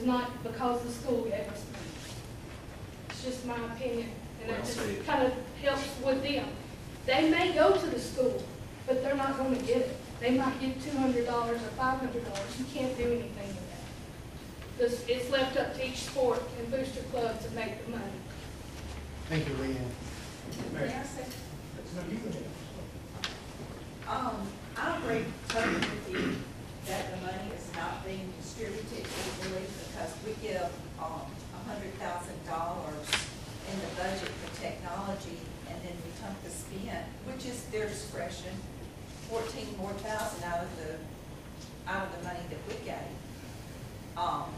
not because the school gave us money. It's just my opinion, and that just kind of helps with them. They may go to the school, but they're not going to get it. They might get $200 or $500. You can't do anything with that. It's left up to each sport and booster club to make the money. Thank you, Leanne. May I say? I agree totally with you that the money is not being distributed equally because we give $100,000 in the budget for technology, and then we took the spend, which is their discretion, 14 more thousand out of the money that we gave, of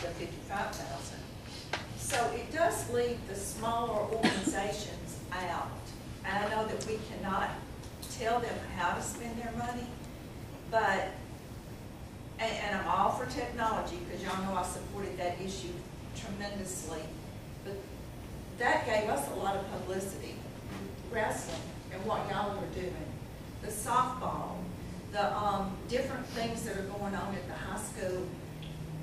the 55,000. So it does leave the smaller organizations out. And I know that we cannot tell them how to spend their money, but, and I'm all for technology because y'all know I supported that issue tremendously, but that gave us a lot of publicity. Wrestling and what y'all were doing, the softball, the different things that are going on at the high school.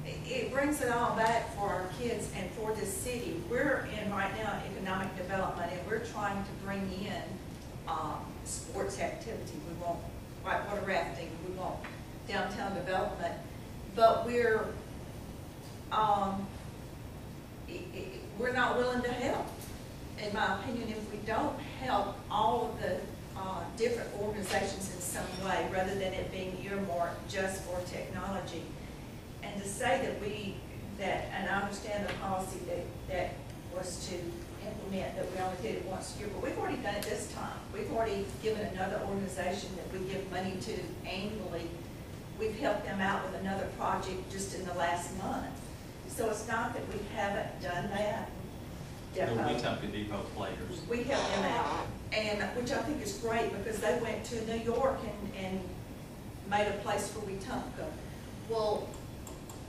It brings it all back for our kids and for this city. We're in right now economic development, and we're trying to bring in sports activity. We want whitewater rafting. We want downtown development, but we're not willing to help. In my opinion, if we don't help all of the different organizations in some way, rather than it being earmarked just for technology. And to say and I understand the policy that was to implement that we only did it once a year, but we've already done it this time. We've already given another organization that we give money to annually. We've helped them out with another project just in the last month. So it's not that we haven't done that. No, we took the Depot players. We helped them out, and which I think is great because they went to New York and made a place for Wetumpka. Well,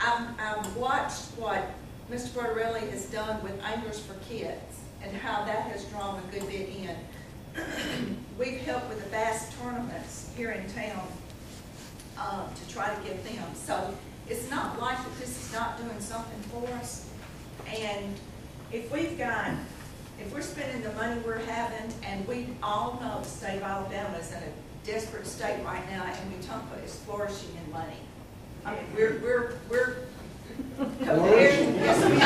I've watched what Mr. Bertarelli has done with Anglers for Kids and how that has drawn a good bit in. We've helped with the bass tournaments here in town to try to get them. So it's not like that this is not doing something for us. And if we're spending the money we're having, and we all know the state of Alabama is in a desperate state right now, and Wetumpka is flourishing in money. I mean, we're compared. Yes, we are.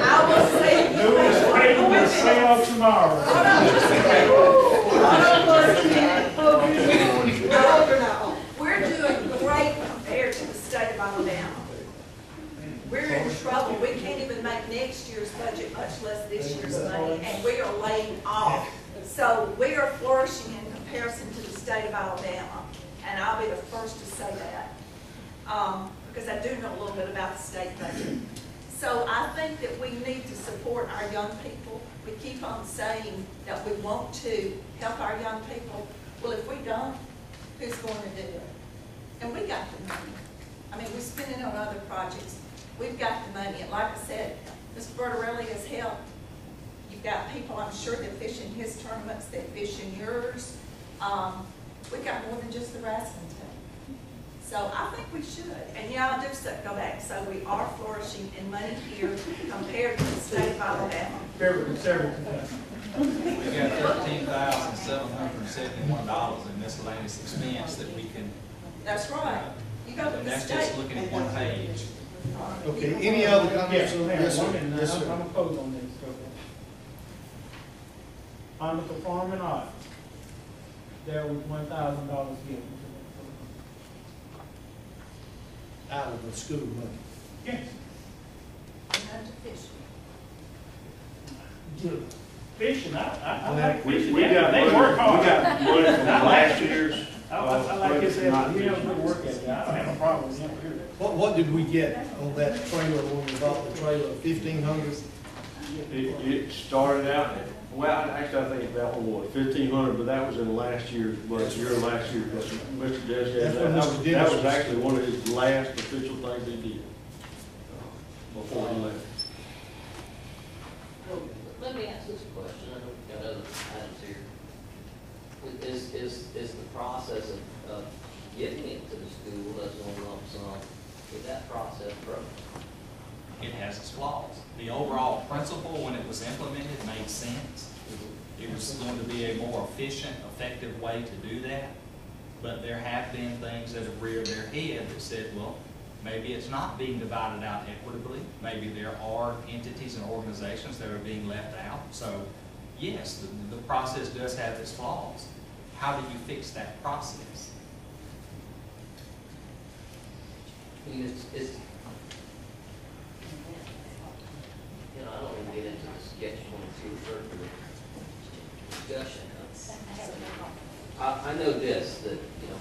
I will say. No one's ready to sale tomorrow. We're doing great compared to the state of Alabama. We're in trouble. We can't even make next year's budget, much less this year's money, and we are laying off. So we are flourishing in comparison to the state of Alabama, and I'll be the first to say that because I do know a little bit about the state budget. So I think that we need to support our young people. We keep on saying that we want to help our young people. Well, if we don't, who's going to do it? And we got the money. I mean, we're spending on other projects. We've got the money, and like I said, Mr. Bertarelli has helped. You've got people, I'm sure, that fish in his tournaments, that fish in yours. We've got more than just the wrestling team. So I think we should. And yeah, I do go back. So we are flourishing in money here compared to the state of Alabama. Several times. We got $13,771 in miscellaneous expense that we can. That's right. You go to And the that's state. just looking at one page. Okay, any other comments? Yes, Yes, sir. Yes, sir. I'm opposed on this. On the performing arts, there was $1,000 given. Out of the school money. Yes. And to fish. Fishing, I like We fishing. got Yeah, they work hard. We got money from last year's. I like his attitude. He has good work ethic. I don't have a problem with him. What did we get on that trailer when we bought the trailer? 1,500? It started out, well, actually, I think it's about, 1,500, but that was in last year's budget, last year, because Mr. Des that was actually one of his last official things he did before he left. Let me ask this question. I know we've got other items here. Is the process of getting it to the school, that's the one that's broken. It has its flaws. The overall principle, when it was implemented, made sense. It was going to be a more efficient, effective way to do that. But there have been things that have reared their head that said, well, maybe it's not being divided out equitably. Maybe there are entities and organizations that are being left out. So, yes, the process does have its flaws. How do you fix that process? I mean, it's, you know, I don't want to get into the sketch 22 circular discussion. I know this, that, you know,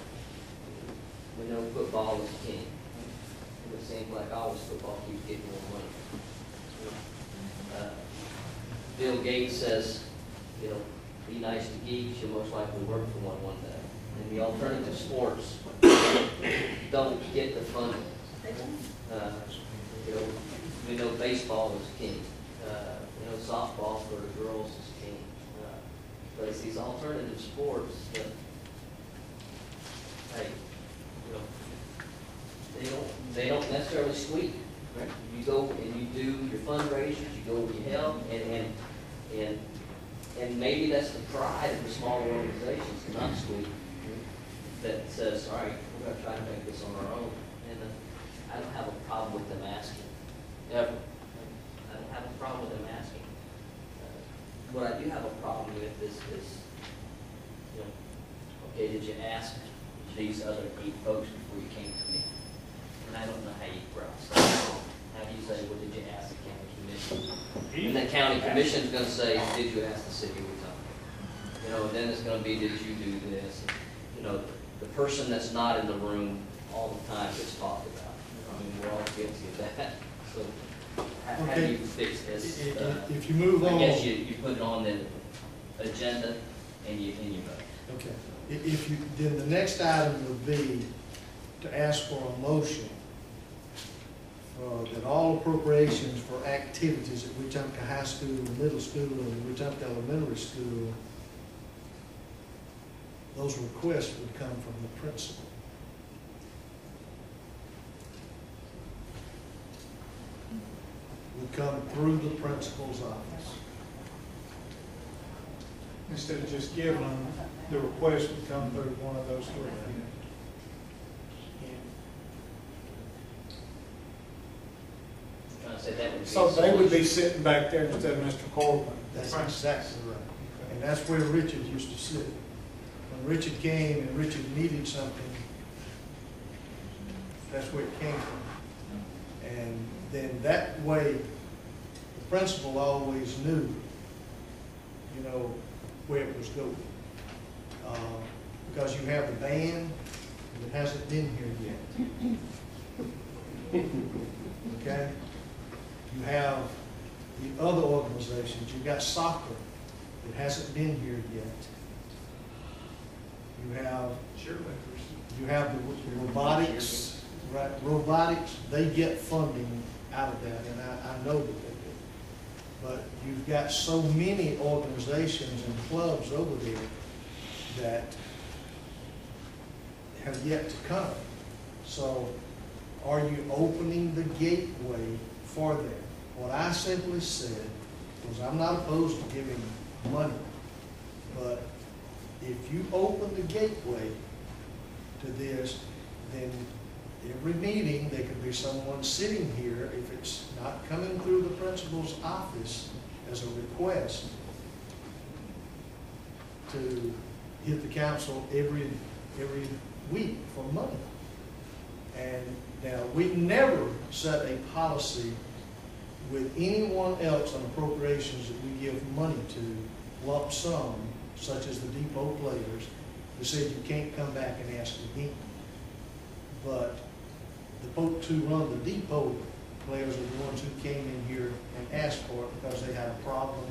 we know football is king. And it seems like always football keeps getting more money. Bill Gates says, you know, be nice to geeks, you'll most likely work for one day. And the alternative sports don't get the funding. You know, we know baseball is king. You know, softball for the girls is king. But it's these alternative sports that, hey, you know, they don't necessarily squeak. Right? You go and you do your fundraisers, you go and you help, and maybe that's the pride of the smaller organizations, not squeak, that says, all right, we're going to try to make this on our own. And I don't have a problem with them asking, ever. I don't have a problem with them asking. What I do have a problem with is, you know, okay, did you ask these other 8 folks before you came to me? And I don't know how you process. How do you say, well, did you ask the county commission? And the county commission's going to say, did you ask the city of Wetumpka? You know, and then it's going to be, did you do this? And, you know, the person that's not in the room all the time gets talked about. I mean, we're all guilty of that. So how do you fix this? If you move on. I guess you put it on the agenda and you vote. Okay. If you, then the next item would be to ask for a motion that all appropriations for activities at Wetumpka High School, Middle School, and Wetumpka Elementary School, those requests would come from the principal. Would come through the principal's office. Instead of just giving them, the request would come through one of those 3. Trying to say that would be So a they would be solution. sitting back there instead of Mr. Corbin. That's exactly right. And that's where Richard used to sit. When Richard came and Richard needed something, that's where it came from. And then that way, the principal always knew, you know, where it was going. Because you have the band that hasn't been here yet. Okay? You have the other organizations. You've got soccer that hasn't been here yet. You have the robotics, right? Robotics, they get funding out of that, and I know that they do. But you've got so many organizations and clubs over there that have yet to come. So are you opening the gateway for them? What I simply said was I'm not opposed to giving money, but if you open the gateway to this, then every meeting, there could be someone sitting here, if it's not coming through the principal's office as a request, to hit the council every week for money. And now, we never set a policy with anyone else on appropriations that we give money to, lump sum, such as the depot players, who said you can't come back and ask again. But the folks who run the depot players are the ones who came in here and asked for it because they had a problem,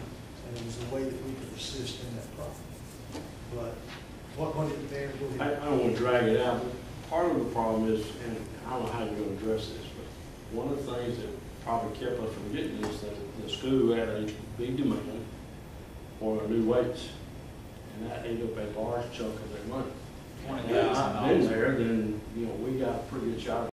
and it was the way that we could assist in that problem. But what did Mayor go ahead? I don't want to drag it out, but part of the problem is, and I don't know how you're going to address this, but one of the things that probably kept us from getting this, that the school had a big demand for new weights, and that ate up a large chunk of their money. $20,000. If I've been there, then, you know, we got a pretty good shot